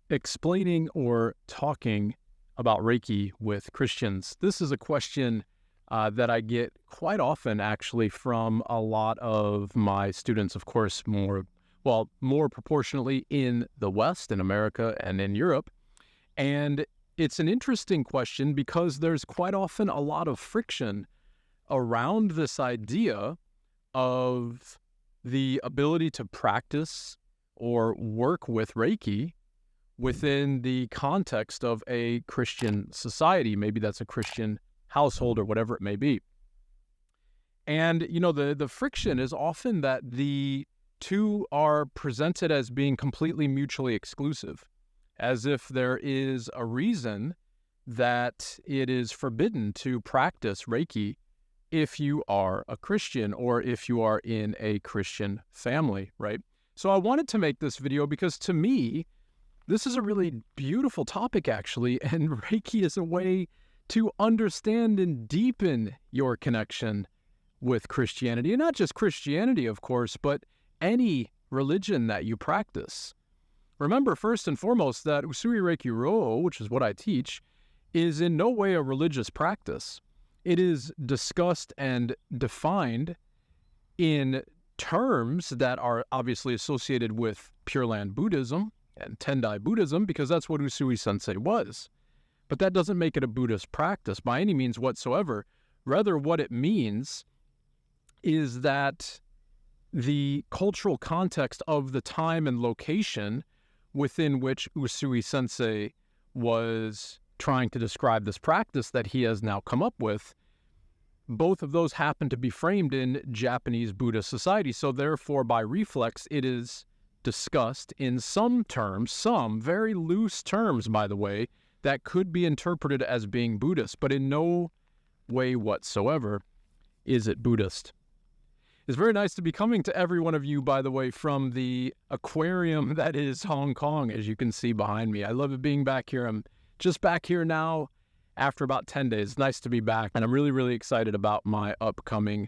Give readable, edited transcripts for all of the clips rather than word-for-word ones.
Explaining or talking about Reiki with Christians. This is a question that I get quite often, actually, from a lot of my students, of course, more proportionately in the West, in America, and in Europe. And it's an interesting question because there's quite often a lot of friction around this idea of the ability to practice or work with Reiki within the context of a Christian society. Maybe that's a Christian household or whatever it may be. And, the friction is often that the two are presented as being completely mutually exclusive, as if there is a reason that it is forbidden to practice Reiki if you are a Christian or if you are in a Christian family, right? So I wanted to make this video because, to me, this is a really beautiful topic, actually, and Reiki is a way to understand and deepen your connection with Christianity. And not just Christianity, of course, but any religion that you practice. Remember, first and foremost, that Usui Reiki Ryo, which is what I teach, is in no way a religious practice. It is discussed and defined in terms that are obviously associated with Pure Land Buddhism and Tendai Buddhism, because that's what Usui Sensei was. But that doesn't make it a Buddhist practice by any means whatsoever. Rather, what it means is that the cultural context of the time and location within which Usui Sensei was trying to describe this practice that he has now come up with, both of those happen to be framed in Japanese Buddhist society. So therefore, by reflex, it is discussed in some terms, some very loose terms, by the way, that could be interpreted as being Buddhist, but in no way whatsoever is it Buddhist. It's very nice to be coming to every one of you, by the way, from the aquarium that is Hong Kong, as you can see behind me. I love it being back here. I'm just back here now after about 10 days. It's nice to be back, and I'm really, really excited about my upcoming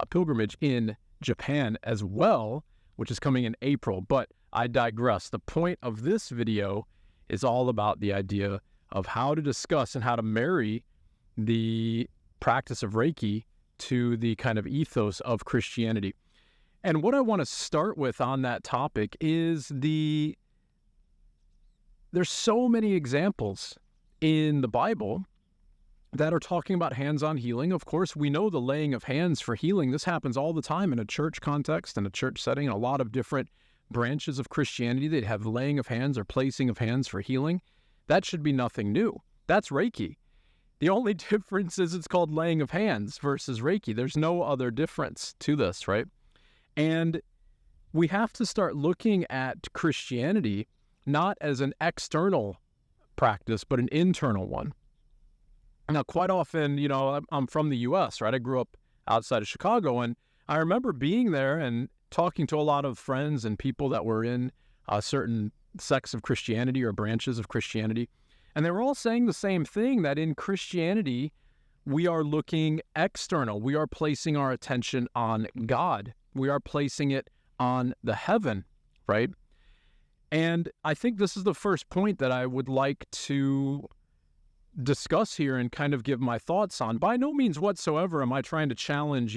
pilgrimage in Japan as well, which is coming in April. But I digress. The point of this video is all about the idea of how to discuss and how to marry the practice of Reiki to the kind of ethos of Christianity. And what I want to start with on that topic is there's so many examples in the Bible that are talking about hands-on healing. Of course, we know the laying of hands for healing. This happens all the time in a church context, in a church setting, in a lot of different branches of Christianity. They'd have laying of hands or placing of hands for healing. That should be nothing new. That's Reiki. The only difference is it's called laying of hands versus Reiki. There's no other difference to this, right? And we have to start looking at Christianity not as an external practice, but an internal one. Now, quite often, I'm from the U.S., right? I grew up outside of Chicago, and I remember being there and talking to a lot of friends and people that were in certain sects of Christianity or branches of Christianity, and they were all saying the same thing, that in Christianity, we are looking external. We are placing our attention on God. We are placing it on the heaven, right? And I think this is the first point that I would like to discuss here and kind of give my thoughts on. By no means whatsoever am I trying to challenge,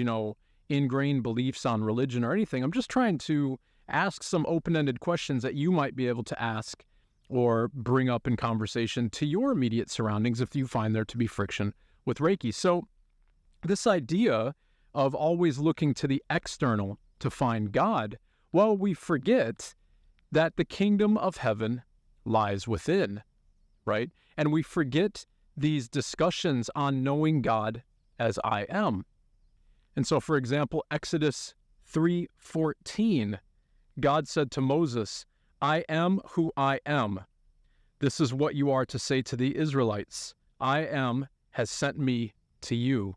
ingrained beliefs on religion or anything. I'm just trying to ask some open-ended questions that you might be able to ask or bring up in conversation to your immediate surroundings if you find there to be friction with Reiki. So this idea of always looking to the external to find God, well, we forget that the kingdom of heaven lies within, right? And we forget these discussions on knowing God as I am. And so, for example, Exodus 3:14, God said to Moses, I am who I am. This is what you are to say to the Israelites. I am has sent me to you.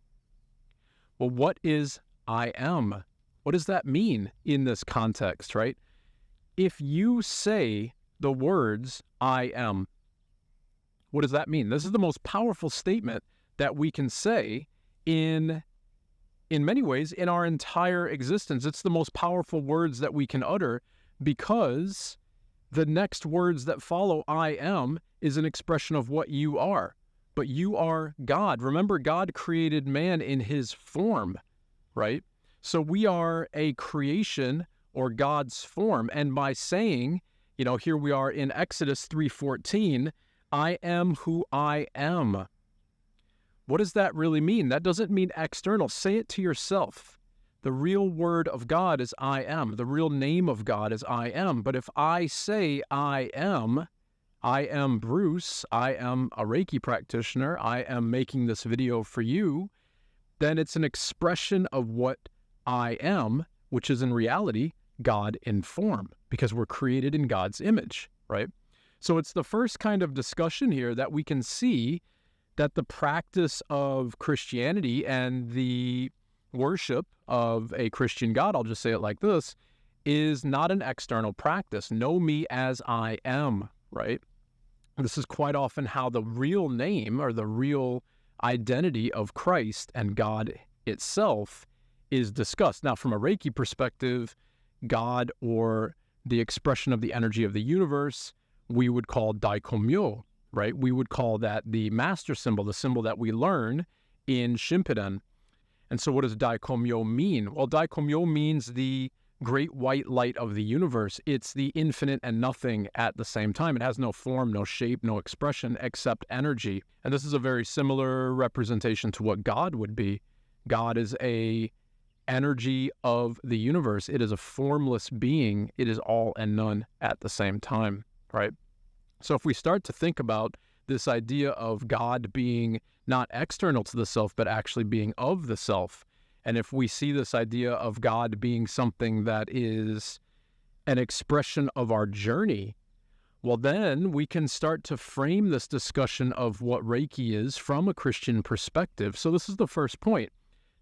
Well, what is I am? What does that mean in this context, right? If you say the words, I am, what does that mean? This is the most powerful statement that we can say in many ways in our entire existence. It's the most powerful words that we can utter because The next words that follow I am is an expression of what you are. But you are God. Remember, God created man in his form, right? So we are a creation or God's form. And by saying, here we are in Exodus 3:14, I am who I am. What does that really mean? That doesn't mean external. Say it to yourself. The real word of God is I am. The real name of God is I am. But if I say I am Bruce, I am a Reiki practitioner, I am making this video for you, then it's an expression of what I am, which is in reality God in form, because we're created in God's image, right? So it's the first kind of discussion here that we can see that the practice of Christianity and the worship of a Christian God, I'll just say it like this, is not an external practice. Know me as I am, right? This is quite often how the real name or the real identity of Christ and God itself is discussed. Now, from a Reiki perspective, God, or the expression of the energy of the universe, we would call Daikomyo, right? We would call that the master symbol, the symbol that we learn in Shinpiden. And so what does Daikomyo mean? Well, Daikomyo means the great white light of the universe. It's the infinite and nothing at the same time. It has no form, no shape, no expression except energy. And this is a very similar representation to what God would be. God is a energy of the universe. It is a formless being. It is all and none at the same time, right? So if we start to think about this idea of God being not external to the self, but actually being of the self, and if we see this idea of God being something that is an expression of our journey, well, then we can start to frame this discussion of what Reiki is from a Christian perspective. So this is the first point.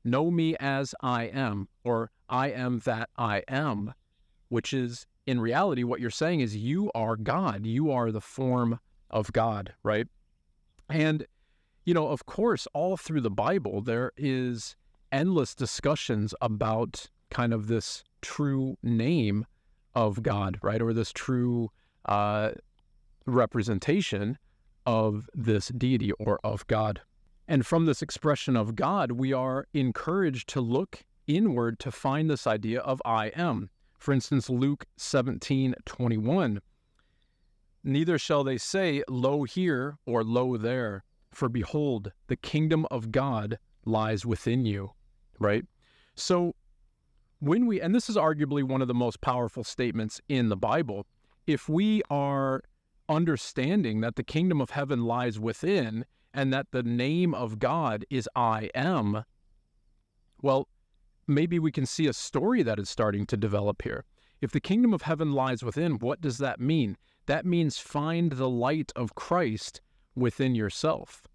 Know me as I am, or I am that I am, which is in reality what you're saying is you are God. You are the form of God, right? And, of course, all through the Bible, there is endless discussions about kind of this true name of God, right? Or this true representation of this deity or of God. And from this expression of God, we are encouraged to look inward to find this idea of I am. For instance, Luke 17:21, neither shall they say, lo here or lo there, for behold, the kingdom of God lies within you, right? So and this is arguably one of the most powerful statements in the Bible, if we are understanding that the kingdom of heaven lies within and that the name of God is I am, well, maybe we can see a story that is starting to develop here. If the kingdom of heaven lies within, what does that mean? That means find the light of Christ within yourself.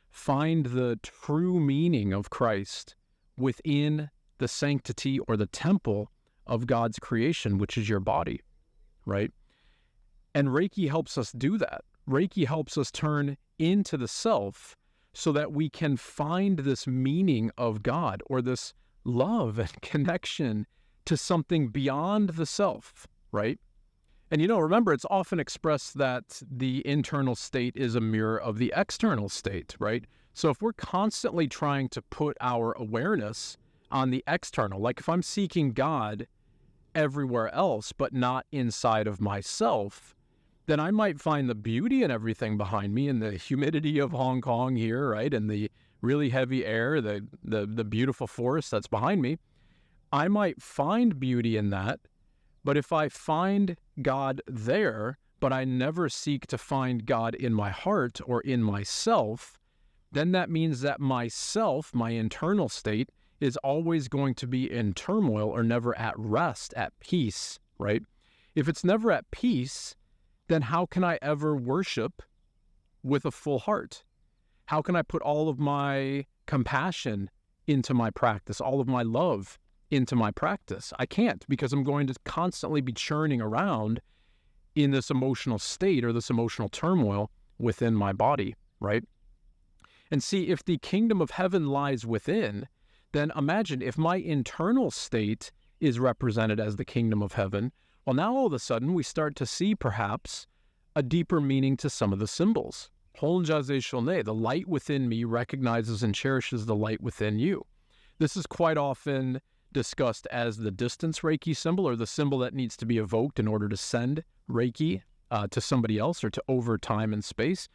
Find the true meaning of Christ within the sanctity or the temple of God's creation, which is your body, right? And Reiki helps us do that. Reiki helps us turn into the self so that we can find this meaning of God or this love and connection to something beyond the self, right? And remember, it's often expressed that the internal state is a mirror of the external state, right? So if we're constantly trying to put our awareness on the external, like if I'm seeking God everywhere else, but not inside of myself, then I might find the beauty in everything behind me and the humidity of Hong Kong here, right? And the really heavy air, the beautiful forest that's behind me. I might find beauty in that, but if I find God there, but I never seek to find God in my heart or in myself, then that means that myself, my internal state, is always going to be in turmoil or never at rest, at peace, right? If it's never at peace, then how can I ever worship with a full heart? How can I put all of my compassion into my practice, all of my love into my practice? I can't, because I'm going to constantly be churning around in this emotional state or this emotional turmoil within my body, right? And see, if the kingdom of heaven lies within, then imagine if my internal state is represented as the kingdom of heaven, Well, now all of a sudden we start to see perhaps a deeper meaning to some of the symbols. 혼자제 shone, the light within me recognizes and cherishes the light within you. This is quite often discussed as the distance Reiki symbol, or the symbol that needs to be evoked in order to send Reiki to somebody else or to over time and space.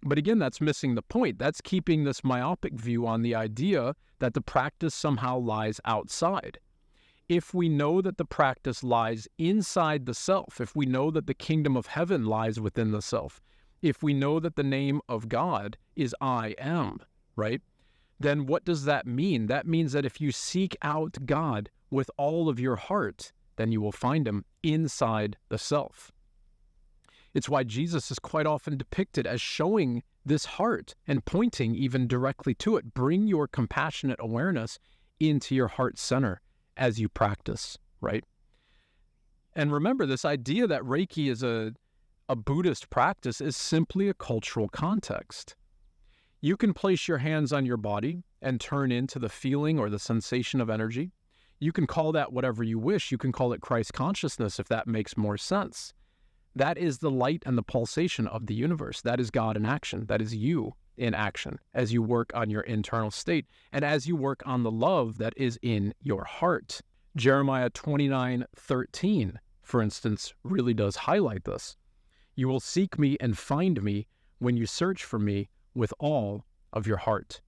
But again, that's missing the point. That's keeping this myopic view on the idea that the practice somehow lies outside. If we know that the practice lies inside the self, if we know that the kingdom of heaven lies within the self, if we know that the name of God is I am, right? Then what does that mean? That means that if you seek out God with all of your heart, then you will find him inside the self. It's why Jesus is quite often depicted as showing this heart and pointing even directly to it. Bring your compassionate awareness into your heart center as you practice, right? And remember, this idea that Reiki is a Buddhist practice is simply a cultural context. You can place your hands on your body and turn into the feeling or the sensation of energy. You can call that whatever you wish. You can call it Christ consciousness if that makes more sense. That is the light and the pulsation of the universe. That is God in action. That is you in action as you work on your internal state and as you work on the love that is in your heart. Jeremiah 29:13, for instance, really does highlight this. You will seek me and find me when you search for me with all of your heart.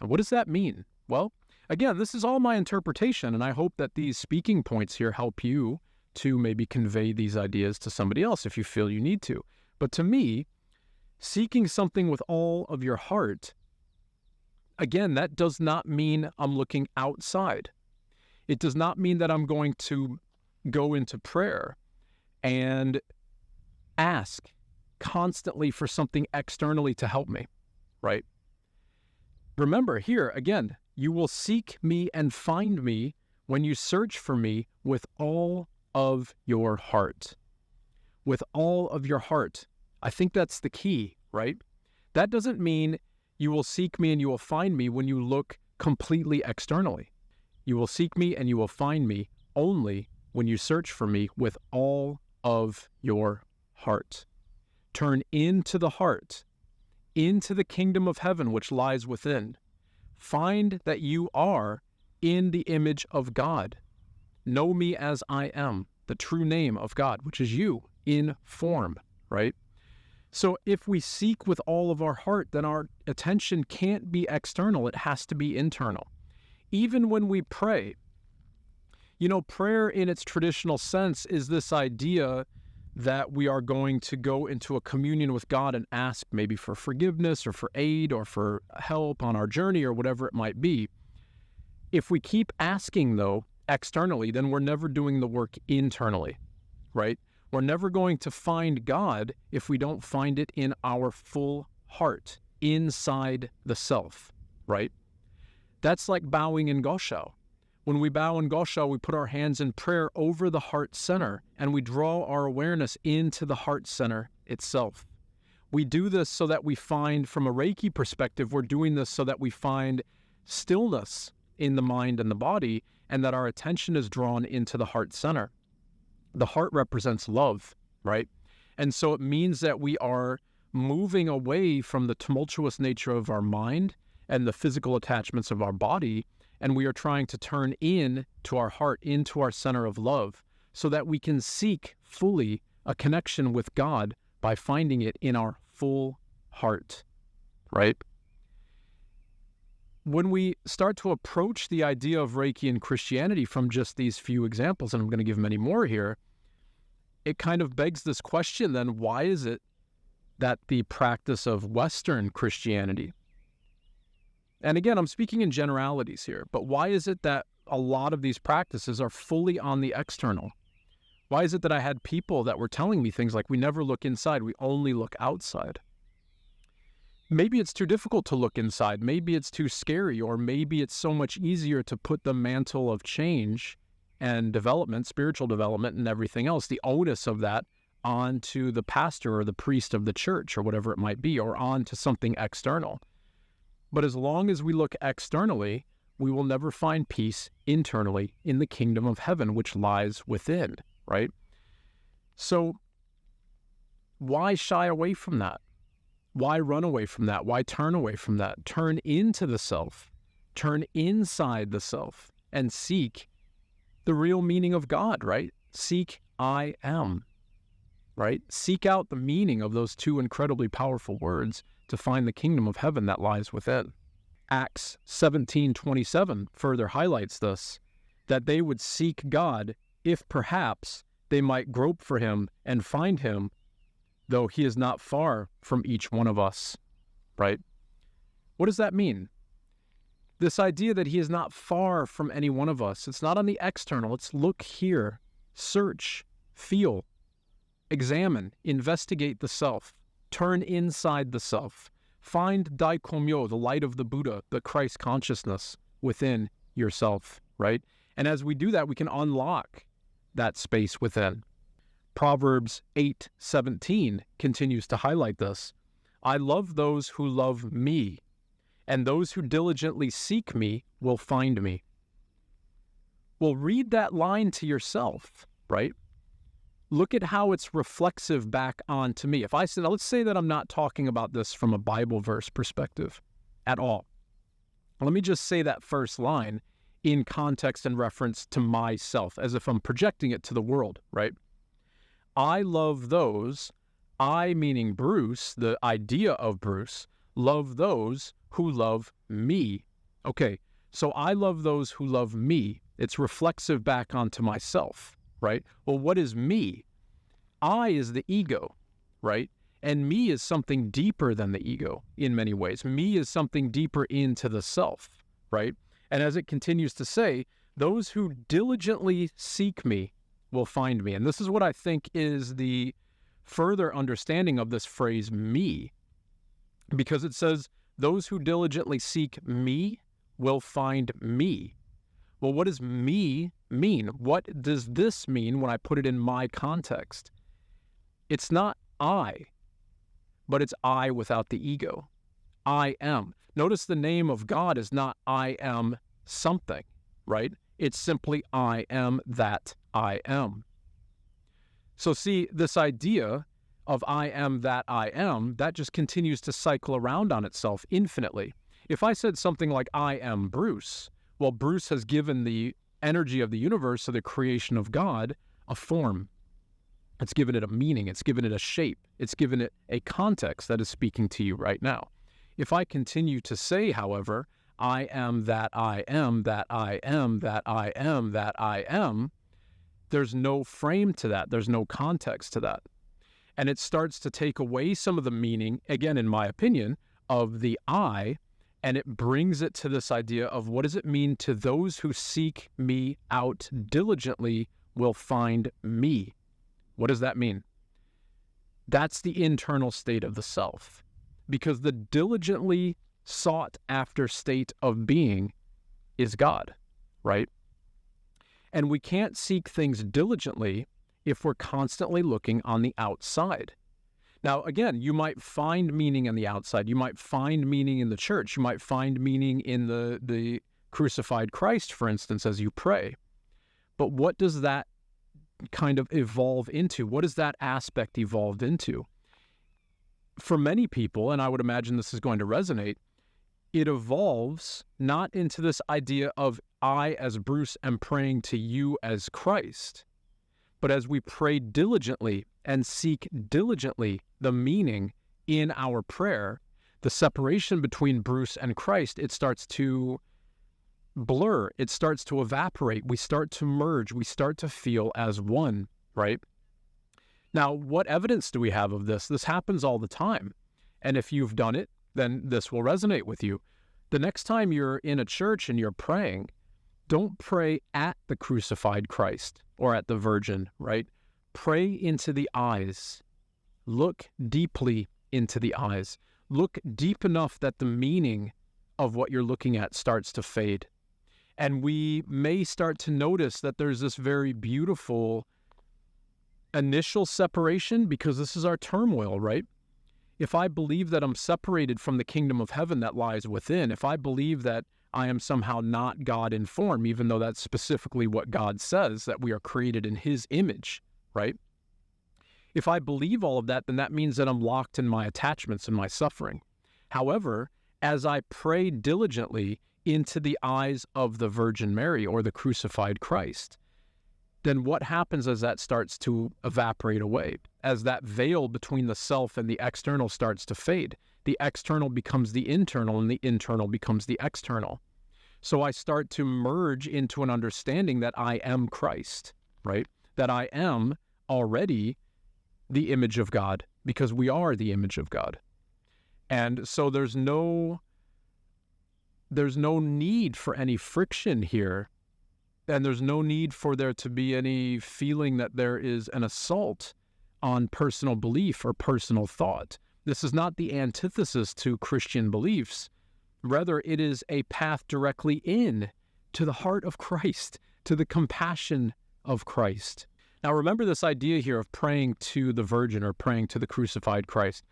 And what does that mean? Well, again, this is all my interpretation, and I hope that these speaking points here help you to maybe convey these ideas to somebody else if you feel you need to. But to me, seeking something with all of your heart, again, that does not mean I'm looking outside. It does not mean that I'm going to go into prayer and ask constantly for something externally to help me, right? Remember here, again, you will seek me and find me when you search for me with all of your heart. With all of your heart. I think that's the key, right? That doesn't mean you will seek me and you will find me when you look completely externally. You will seek me and you will find me only when you search for me with all of your heart. Turn into the heart, into the kingdom of heaven which lies within. Find that you are in the image of God. Know me as I am, the true name of God, which is you in form, right? So if we seek with all of our heart, then our attention can't be external. It has to be internal. Even when we pray, prayer in its traditional sense is this idea that we are going to go into a communion with God and ask maybe for forgiveness or for aid or for help on our journey or whatever it might be. If we keep asking, though, externally, then we're never doing the work internally, right? We're never going to find God if we don't find it in our full heart, inside the self, right? That's like bowing in Gassho. When we bow in Gassho, we put our hands in prayer over the heart center and we draw our awareness into the heart center itself. We do this so that we find, from a Reiki perspective, we're doing this so that we find stillness in the mind and the body and that our attention is drawn into the heart center. The heart represents love, right? And so it means that we are moving away from the tumultuous nature of our mind and the physical attachments of our body, and we are trying to turn in to our heart, into our center of love, so that we can seek fully a connection with God by finding it in our full heart, right? When we start to approach the idea of Reiki and Christianity from just these few examples, and I'm going to give many more here, it kind of begs this question then, why is it that the practice of Western Christianity, and again, I'm speaking in generalities here, but why is it that a lot of these practices are fully on the external? Why is it that I had people that were telling me things like, we never look inside, we only look outside? Maybe it's too difficult to look inside. Maybe it's too scary, or maybe it's so much easier to put the mantle of change and development, spiritual development and everything else, the onus of that onto the pastor or the priest of the church or whatever it might be, or onto something external. But as long as we look externally, we will never find peace internally in the kingdom of heaven, which lies within, right? So why shy away from that? Why run away from that? Why turn away from that? Turn into the self, turn inside the self, and seek the real meaning of God, right? Seek I am, right? Seek out the meaning of those two incredibly powerful words to find the kingdom of heaven that lies within. Acts 17:27 further highlights this, that they would seek God if perhaps they might grope for him and find him, though he is not far from each one of us, right? What does that mean? This idea that he is not far from any one of us. It's not on the external. It's look here, search, feel, examine, investigate the self, turn inside the self, find daikomyo, the light of the Buddha, the Christ consciousness within yourself, right? And as we do that, we can unlock that space within. Proverbs 8:17 continues to highlight this. I love those who love me, and those who diligently seek me will find me. Well, read that line to yourself, right? Look at how it's reflexive back onto me. If I said, let's say that I'm not talking about this from a Bible verse perspective at all. Let me just say that first line in context and reference to myself, as if I'm projecting it to the world, right? I love those, I meaning Bruce, the idea of Bruce, love those who love me. Okay, so I love those who love me. It's reflexive back onto myself, right? Well, what is me? I is the ego, right? And me is something deeper than the ego in many ways. Me is something deeper into the self, right? And as it continues to say, those who diligently seek me will find me. And this is what I think is the further understanding of this phrase, me, because it says, those who diligently seek me will find me. Well, what does me mean? What does this mean when I put it in my context? It's not I, but it's I without the ego. I am. Notice the name of God is not I am something, right? It's simply I am that I am. So see, this idea of I am that I am, that just continues to cycle around on itself infinitely. If I said something like I am Bruce, well, Bruce has given the energy of the universe, of the creation of God, a form. It's given it a meaning. It's given it a shape. It's given it a context that is speaking to you right now. If I continue to say, however, I am that I am, that I am, that I am, that I am, there's no frame to that. There's no context to that. And it starts to take away some of the meaning, again, in my opinion, of the I, and it brings it to this idea of what does it mean to those who seek me out diligently will find me. What does that mean? That's the internal state of the self, because the diligently sought after state of being is God, right? And we can't seek things diligently if we're constantly looking on the outside. Now, again, you might find meaning on the outside. You might find meaning in the church. You might find meaning in the crucified Christ, for instance, as you pray. But what does that kind of evolve into? What is that aspect evolved into? For many people, and I would imagine this is going to resonate, it evolves not into this idea of I as Bruce am praying to you as Christ, but as we pray diligently and seek diligently the meaning in our prayer, the separation between Bruce and Christ, it starts to blur. It starts to evaporate. We start to merge. We start to feel as one, right? Now, what evidence do we have of this? This happens all the time. And if you've done it, then this will resonate with you. The next time you're in a church and you're praying, don't pray at the crucified Christ or at the Virgin, right? Pray into the eyes. Look deeply into the eyes. Look deep enough that the meaning of what you're looking at starts to fade. And we may start to notice that there's this very beautiful initial separation, because this is our turmoil, right? If I believe that I'm separated from the kingdom of heaven that lies within, if I believe that I am somehow not God in form, even though that's specifically what God says, that we are created in his image, right? If I believe all of that, then that means that I'm locked in my attachments and my suffering. However, as I pray diligently into the eyes of the Virgin Mary or the crucified Christ, then what happens as that starts to evaporate away? As that veil between the self and the external starts to fade, the external becomes the internal and the internal becomes the external. So I start to merge into an understanding that I am Christ, right? That I am already the image of God, because we are the image of God. And so there's no need for any friction here, and there's no need for there to be any feeling that there is an assault on personal belief or personal thought. This is not the antithesis to Christian beliefs. Rather, it is a path directly in to the heart of Christ, to the compassion of Christ. Now, remember this idea here of praying to the Virgin or praying to the crucified Christ.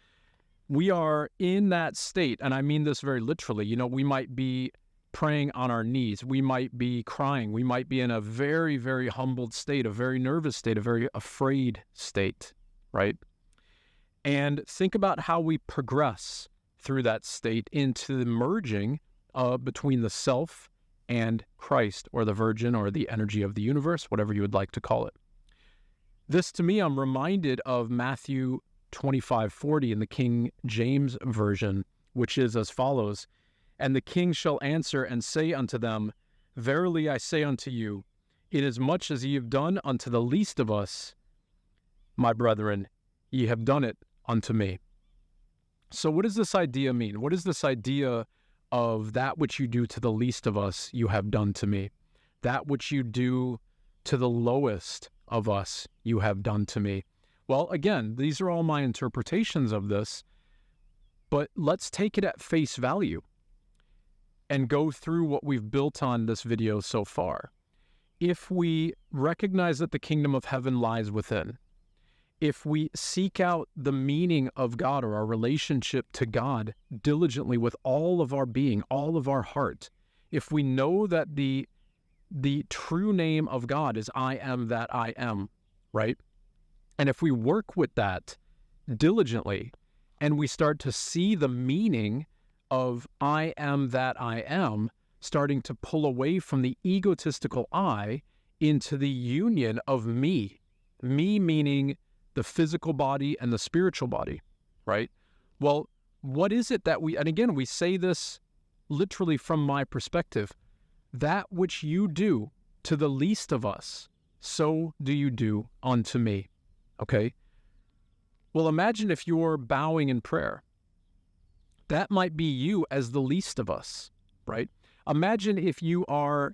We are in that state, and I mean this very literally. We might be praying on our knees. We might be crying. We might be in a very, very humbled state, a very nervous state, a very afraid state, right? And think about how we progress through that state into the merging between the self and Christ or the Virgin or the energy of the universe, whatever you would like to call it. This, to me, I'm reminded of Matthew 25:40 in the King James Version, which is as follows, "And the king shall answer and say unto them, Verily I say unto you, inasmuch as ye have done unto the least of us, my brethren, ye have done it unto me." So what does this idea mean? What is this idea of that which you do to the least of us, you have done to me? That which you do to the lowest of us, you have done to me. Well, again, these are all my interpretations of this, but let's take it at face value and go through what we've built on this video so far. If we recognize that the kingdom of heaven lies within, if we seek out the meaning of God or our relationship to God diligently with all of our being, all of our heart, if we know that the true name of God is I am that I am, right? And if we work with that diligently and we start to see the meaning of I am that I am, starting to pull away from the egotistical I into the union of me meaning the physical body and the spiritual body, right? Well, what is it that and again, we say this literally from my perspective, that which you do to the least of us, so do you do unto me, okay? Well, imagine if you're bowing in prayer. That might be you as the least of us, right? Imagine if you are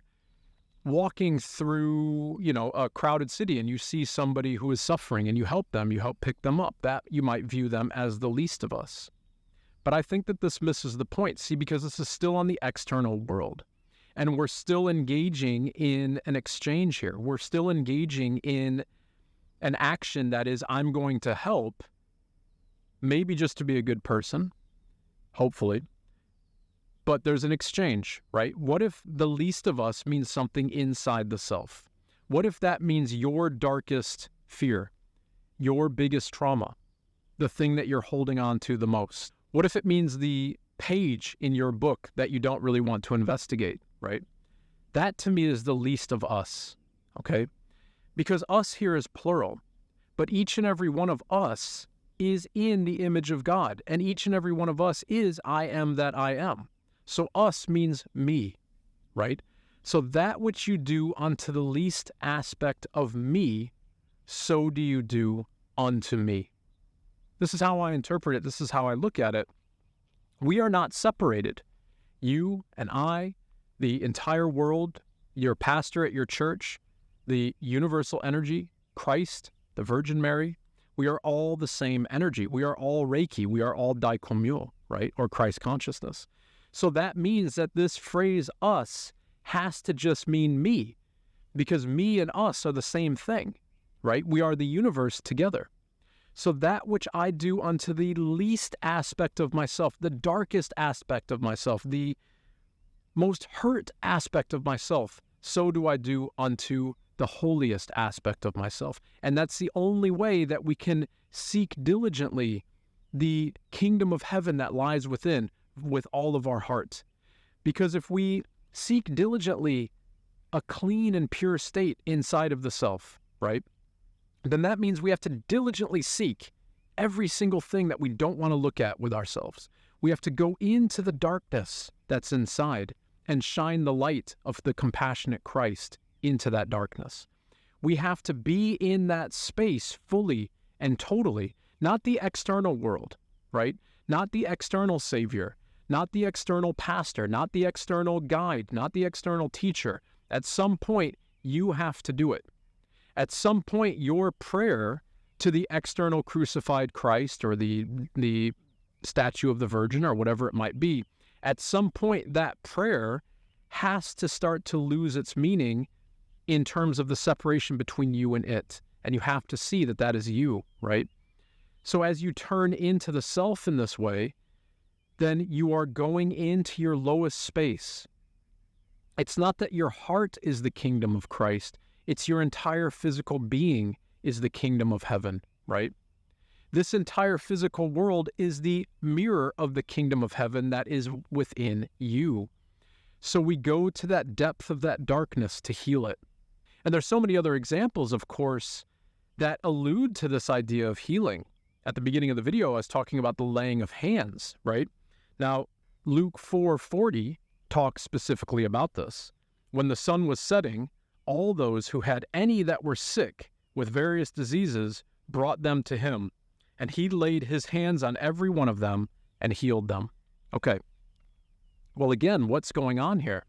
walking through, a crowded city and you see somebody who is suffering and you help them, you help pick them up. That you might view them as the least of us. But I think that this misses the point, because this is still on the external world. And we're still engaging in an exchange here. We're still engaging in an action that is, I'm going to help, maybe just to be a good person, hopefully. But there's an exchange, right? What if the least of us means something inside the self? What if that means your darkest fear, your biggest trauma, the thing that you're holding on to the most? What if it means the page in your book that you don't really want to investigate, right? That to me is the least of us, okay? Because us here is plural, but each and every one of us is in the image of God, and each and every one of us is I am that I am. So us means me, right? So that which you do unto the least aspect of me, so do you do unto me. This is how I interpret it. This is how I look at it. We are not separated. You and I, the entire world, your pastor at your church, the universal energy, Christ, the Virgin Mary, we are all the same energy. We are all Reiki. We are all Daikomyo, right? Or Christ consciousness. So that means that this phrase us has to just mean me, because me and us are the same thing, right? We are the universe together. So that which I do unto the least aspect of myself, the darkest aspect of myself, the most hurt aspect of myself, so do I do unto the holiest aspect of myself. And that's the only way that we can seek diligently the kingdom of heaven that lies within with all of our heart. Because if we seek diligently a clean and pure state inside of the self, right, then that means we have to diligently seek every single thing that we don't want to look at with ourselves. We have to go into the darkness that's inside and shine the light of the compassionate Christ into that darkness. We have to be in that space fully and totally, not the external world, right? Not the external savior, not the external pastor, not the external guide, not the external teacher. At some point, you have to do it. At some point, your prayer to the external crucified Christ or the statue of the Virgin or whatever it might be, at some point that prayer has to start to lose its meaning in terms of the separation between you and it. And you have to see that that is you, right? So as you turn into the self in this way, then you are going into your lowest space. It's not that your heart is the kingdom of Christ. It's your entire physical being is the kingdom of heaven, right? This entire physical world is the mirror of the kingdom of heaven that is within you. So we go to that depth of that darkness to heal it. And there's so many other examples, of course, that allude to this idea of healing. At the beginning of the video, I was talking about the laying of hands, right? Now, Luke 4:40 talks specifically about this. When the sun was setting, all those who had any that were sick with various diseases brought them to him, and he laid his hands on every one of them and healed them. Okay. Well, again, what's going on here?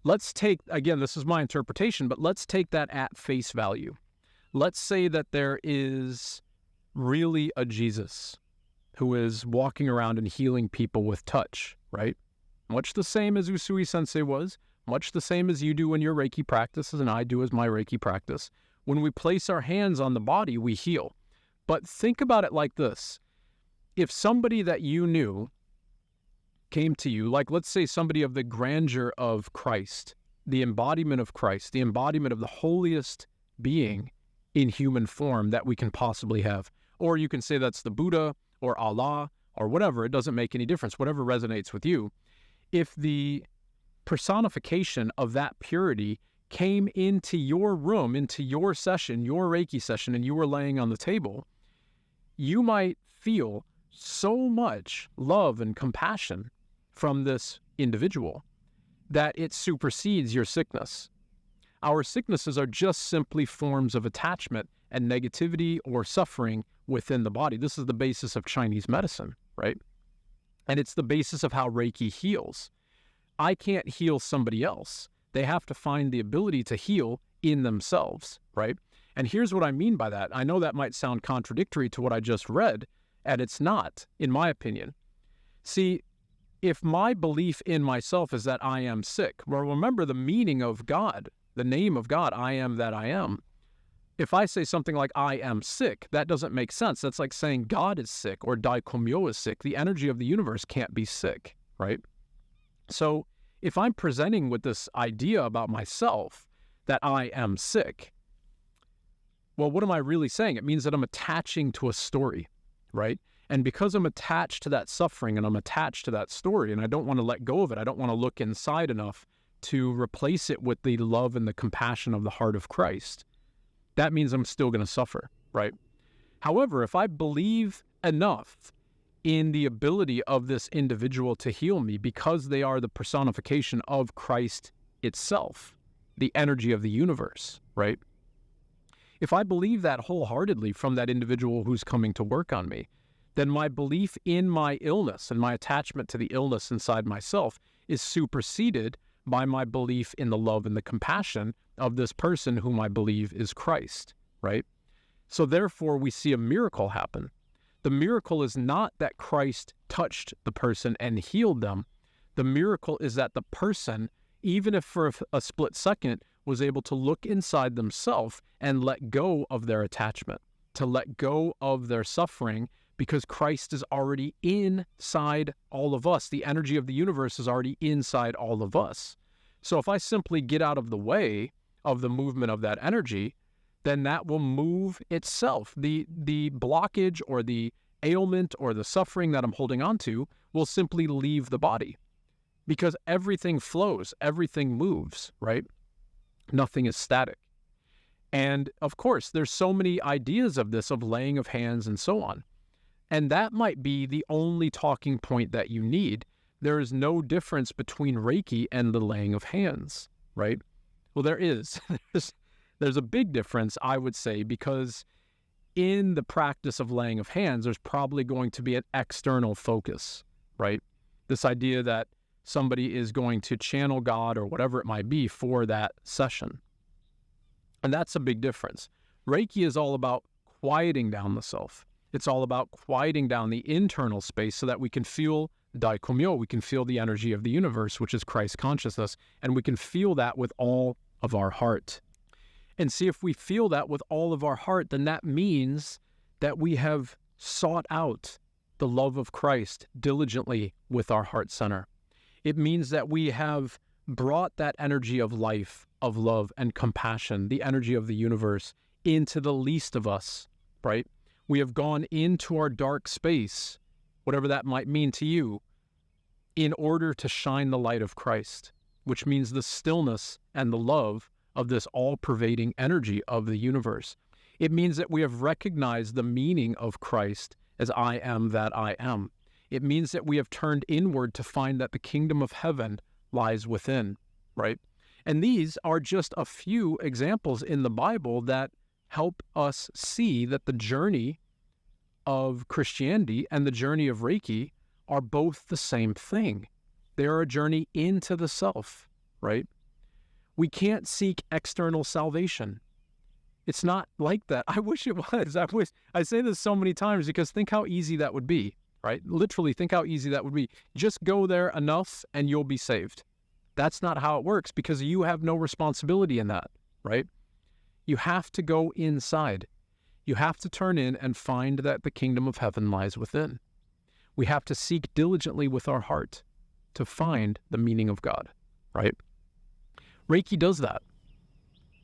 Let's take, again, this is my interpretation, but let's take that at face value. Let's say that there is really a Jesus who is walking around and healing people with touch, right? Much the same as Usui Sensei was, much the same as you do in your Reiki practices and I do as my Reiki practice. When we place our hands on the body, we heal. But think about it like this. If somebody that you knew came to you, like let's say somebody of the grandeur of Christ, the embodiment of Christ, the embodiment of the holiest being in human form that we can possibly have. Or you can say that's the Buddha or Allah or whatever. It doesn't make any difference, whatever resonates with you. If the personification of that purity came into your room, into your session, your Reiki session, and you were laying on the table, you might feel so much love and compassion from this individual that it supersedes your sickness. Our sicknesses are just simply forms of attachment and negativity or suffering within the body. This is the basis of Chinese medicine, right? And it's the basis of how Reiki heals. I can't heal somebody else. They have to find the ability to heal in themselves, right? And here's what I mean by that. I know that might sound contradictory to what I just read, and it's not, in my opinion. See, if my belief in myself is that I am sick, well, remember the meaning of God, the name of God, I am that I am. If I say something like I am sick, that doesn't make sense. That's like saying God is sick or Daikomyo is sick. The energy of the universe can't be sick, right? So if I'm presenting with this idea about myself that I am sick, well, what am I really saying? It means that I'm attaching to a story, right? And because I'm attached to that suffering and I'm attached to that story and I don't want to let go of it, I don't want to look inside enough to replace it with the love and the compassion of the heart of Christ, that means I'm still going to suffer, right? However, if I believe enough in the ability of this individual to heal me because they are the personification of Christ itself, the energy of the universe, right? If I believe that wholeheartedly from that individual who's coming to work on me, then my belief in my illness and my attachment to the illness inside myself is superseded by my belief in the love and the compassion of this person whom I believe is Christ, right? So therefore, we see a miracle happen. The miracle is not that Christ touched the person and healed them. The miracle is that the person, even if for a split second, was able to look inside themselves and let go of their attachment, to let go of their suffering, because Christ is already inside all of us. The energy of the universe is already inside all of us. So if I simply get out of the way of the movement of that energy, then that will move itself. The blockage or the ailment or the suffering that I'm holding on to will simply leave the body, because everything flows, everything moves, right? Nothing is static. And of course, there's so many ideas of this, of laying of hands and so on. And that might be the only talking point that you need. There is no difference between Reiki and the laying of hands, right? Well, there is. There's a big difference, I would say, because in the practice of laying of hands, there's probably going to be an external focus, right? This idea that somebody is going to channel God or whatever it might be for that session. And that's a big difference. Reiki is all about quieting down the self. It's all about quieting down the internal space so that we can feel Daikomyo, we can feel the energy of the universe, which is Christ consciousness, and we can feel that with all of our heart. And see, if we feel that with all of our heart, then that means that we have sought out the love of Christ diligently with our heart center. It means that we have brought that energy of life, of love and compassion, the energy of the universe, into the least of us, right? We have gone into our dark space, whatever that might mean to you, in order to shine the light of Christ, which means the stillness and the love of this all-pervading energy of the universe. It means that we have recognized the meaning of Christ as I am that I am. It means that we have turned inward to find that the kingdom of heaven lies within, right? And these are just a few examples in the Bible that help us see that the journey of Christianity and the journey of Reiki are both the same thing. They are a journey into the self, right? We can't seek external salvation. It's not like that. I wish it was. I say this so many times because think how easy that would be, right? Literally, think how easy that would be. Just go there enough and you'll be saved. That's not how it works, because you have no responsibility in that, right? You have to go inside. You have to turn in and find that the kingdom of heaven lies within. We have to seek diligently with our heart to find the meaning of God, right? Reiki does that.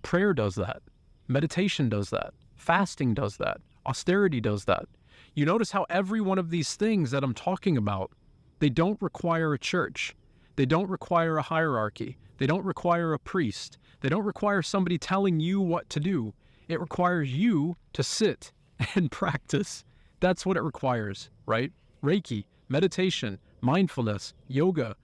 Prayer does that. Meditation does that. Fasting does that. Austerity does that. You notice how every one of these things that I'm talking about, they don't require a church. They don't require a hierarchy. They don't require a priest. They don't require somebody telling you what to do. It requires you to sit and practice. That's what it requires, right? Reiki, meditation, mindfulness, yoga,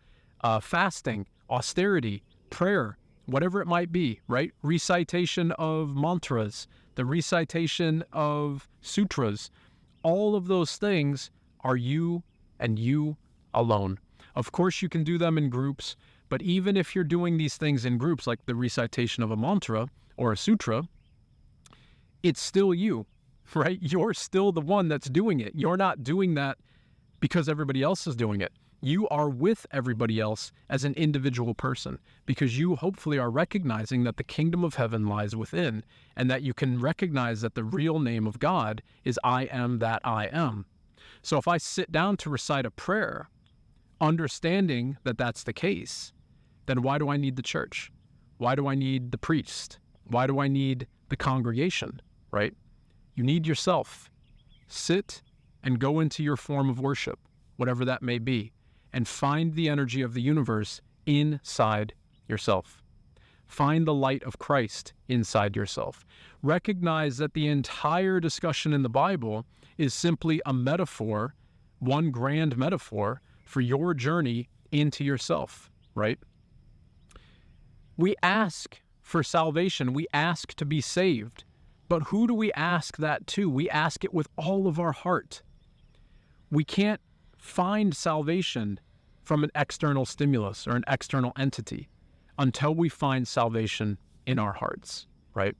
fasting, austerity, prayer, whatever it might be, right? Recitation of mantras, the recitation of sutras, all of those things are you and you alone. Of course, you can do them in groups, but even if you're doing these things in groups, like the recitation of a mantra or a sutra, it's still you, right? You're still the one that's doing it. You're not doing that because everybody else is doing it. You are with everybody else as an individual person, because you hopefully are recognizing that the kingdom of heaven lies within, and that you can recognize that the real name of God is I am that I am. So if I sit down to recite a prayer, understanding that that's the case, then why do I need the church? Why do I need the priest? Why do I need the congregation, right? You need yourself. Sit and go into your form of worship, whatever that may be, and find the energy of the universe inside yourself. Find the light of Christ inside yourself. Recognize that the entire discussion in the Bible is simply a metaphor, one grand metaphor for your journey into yourself, right? We ask for salvation. We ask to be saved. But who do we ask that to? We ask it with all of our heart. We can't find salvation from an external stimulus or an external entity until we find salvation in our hearts, right?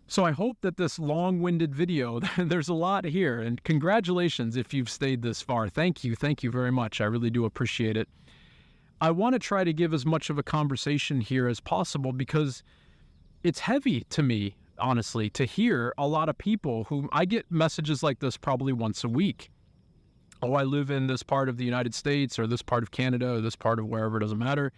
So I hope that this long-winded video, there's a lot here, and congratulations if you've stayed this far. Thank you very much. I really do appreciate it. I want to try to give as much of a conversation here as possible, because it's heavy to me, honestly, to hear a lot of people who, I get messages like this probably once a week. Oh, I live in this part of the United States or this part of Canada or this part of wherever, it doesn't matter.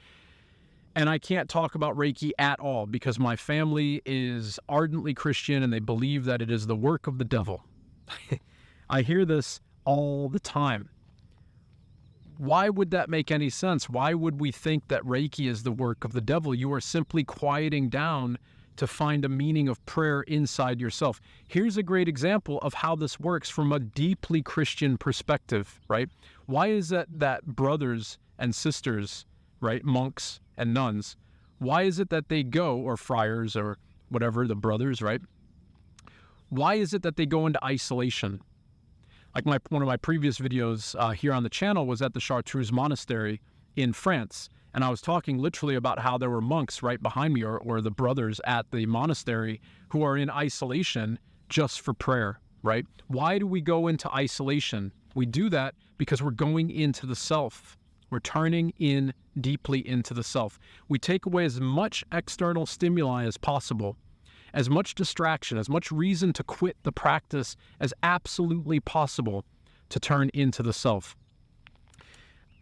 And I can't talk about Reiki at all because my family is ardently Christian and they believe that it is the work of the devil. I hear this all the time. Why would that make any sense? Why would we think that Reiki is the work of the devil? You are simply quieting down to find a meaning of prayer inside yourself. Here's a great example of how this works from a deeply Christian perspective, right? Why is it that brothers and sisters, right, monks and nuns, why is it that they go, or friars or whatever, the brothers, right? Why is it that they go into isolation? Like one of my previous videos here on the channel was at the Chartreuse Monastery in France. And I was talking literally about how there were monks right behind me, or the brothers at the monastery who are in isolation just for prayer, right? Why do we go into isolation? We do that because we're going into the self. We're turning in deeply into the self. We take away as much external stimuli as possible, as much distraction, as much reason to quit the practice as absolutely possible to turn into the self.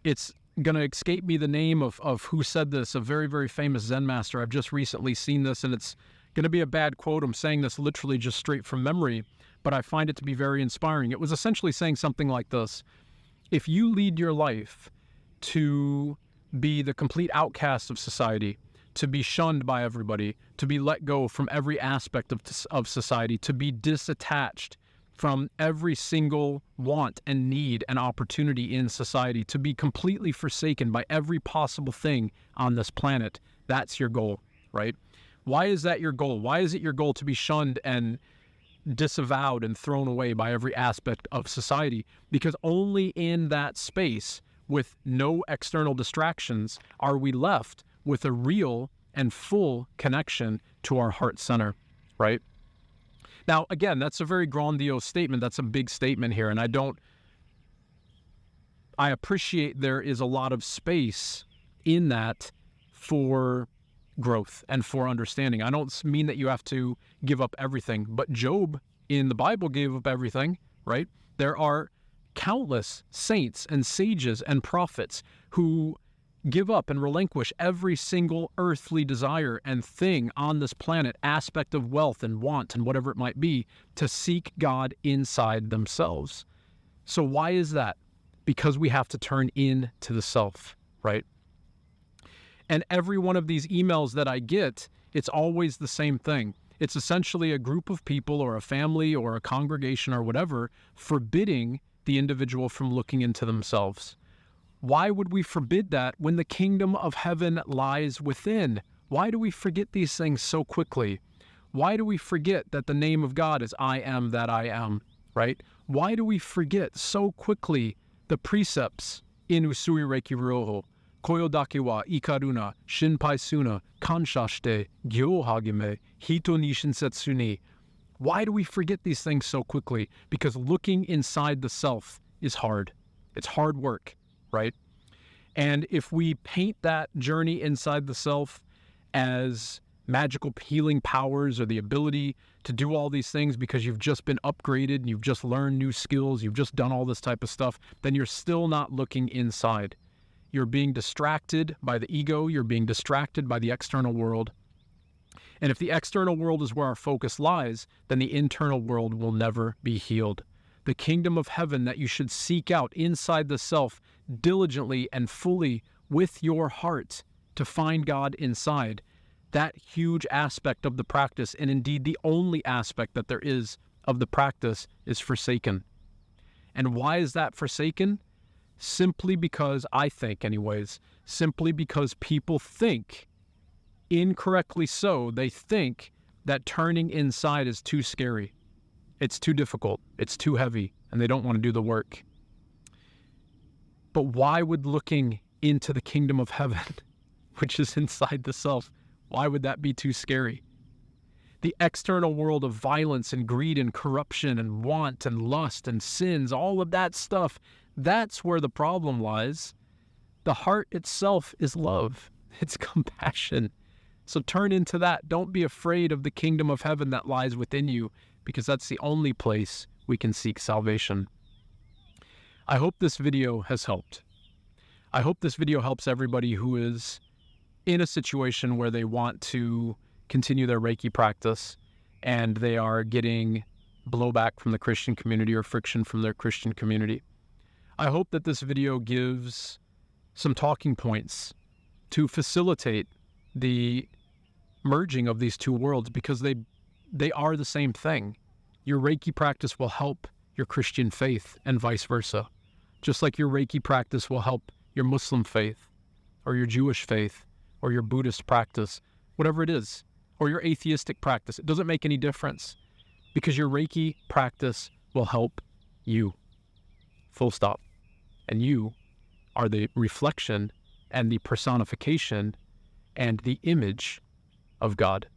It's going to escape me the name of who said this, a very, very famous Zen master. I've just recently seen this, and it's going to be a bad quote. I'm saying this literally just straight from memory, but I find it to be very inspiring. It was essentially saying something like this: if you lead your life to be the complete outcast of society, to be shunned by everybody, to be let go from every aspect of society, to be disattached from every single want and need and opportunity in society, to be completely forsaken by every possible thing on this planet, that's your goal, right? Why is that your goal? Why is it your goal to be shunned and disavowed and thrown away by every aspect of society? Because only in that space, with no external distractions, are we left with a real and full connection to our heart center, right? Now, again, that's a very grandiose statement. That's a big statement here. And I appreciate there is a lot of space in that for growth and for understanding. I don't mean that you have to give up everything, but Job in the Bible gave up everything, right? There are countless saints and sages and prophets who give up and relinquish every single earthly desire and thing on this planet, aspect of wealth and want and whatever it might be, to seek God inside themselves. So why is that? Because we have to turn in to the self, right? And every one of these emails that I get, it's always the same thing. It's essentially a group of people or a family or a congregation or whatever forbidding the individual from looking into themselves. Why would we forbid that when the kingdom of heaven lies within? Why do we forget these things so quickly? Why do we forget that the name of God is I am that I am, right? Why do we forget so quickly the precepts in Usui Reiki Ryoho, Koyodake wa Ikaruna, Shinpai Suna, Kanshashite, Gyo Hagime, Hito ni Shinsetsu ni? Why do we forget these things so quickly? Because looking inside the self is hard. It's hard work, right? And if we paint that journey inside the self as magical healing powers or the ability to do all these things because you've just been upgraded and you've just learned new skills, you've just done all this type of stuff, then you're still not looking inside. You're being distracted by the ego, you're being distracted by the external world. And if the external world is where our focus lies, then the internal world will never be healed. The kingdom of heaven that you should seek out inside the self diligently and fully with your heart to find God inside, that huge aspect of the practice, and indeed the only aspect that there is of the practice, is forsaken. And why is that forsaken? Simply because, I think anyways, simply because people think, incorrectly so, they think that turning inside is too scary. It's too difficult, it's too heavy, and they don't want to do the work. But why would looking into the kingdom of heaven, which is inside the self, why would that be too scary? The external world of violence and greed and corruption and want and lust and sins, all of that stuff, that's where the problem lies. The heart itself is love. It's compassion. So turn into that. Don't be afraid of the kingdom of heaven that lies within you, because that's the only place we can seek salvation. I hope this video has helped. I hope this video helps everybody who is in a situation where they want to continue their Reiki practice and they are getting blowback from the Christian community or friction from their Christian community. I hope that this video gives some talking points to facilitate the merging of these two worlds, because they are the same thing. Your Reiki practice will help your Christian faith and vice versa, just like your Reiki practice will help your Muslim faith or your Jewish faith or your Buddhist practice, whatever it is, or your atheistic practice. It doesn't make any difference, because your Reiki practice will help you. Full stop. And you are the reflection and the personification and the image of God.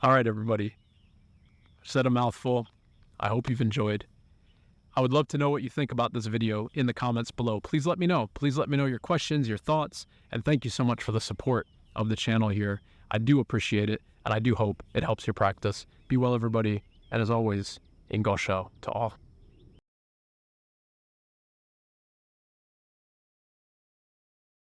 All right, everybody. Said a mouthful. I hope you've enjoyed. I would love to know what you think about this video in the comments below. Please let me know. Please let me know your questions, your thoughts, and thank you so much for the support of the channel here. I do appreciate it, and I do hope it helps your practice. Be well, everybody, and as always, In Gassho to all.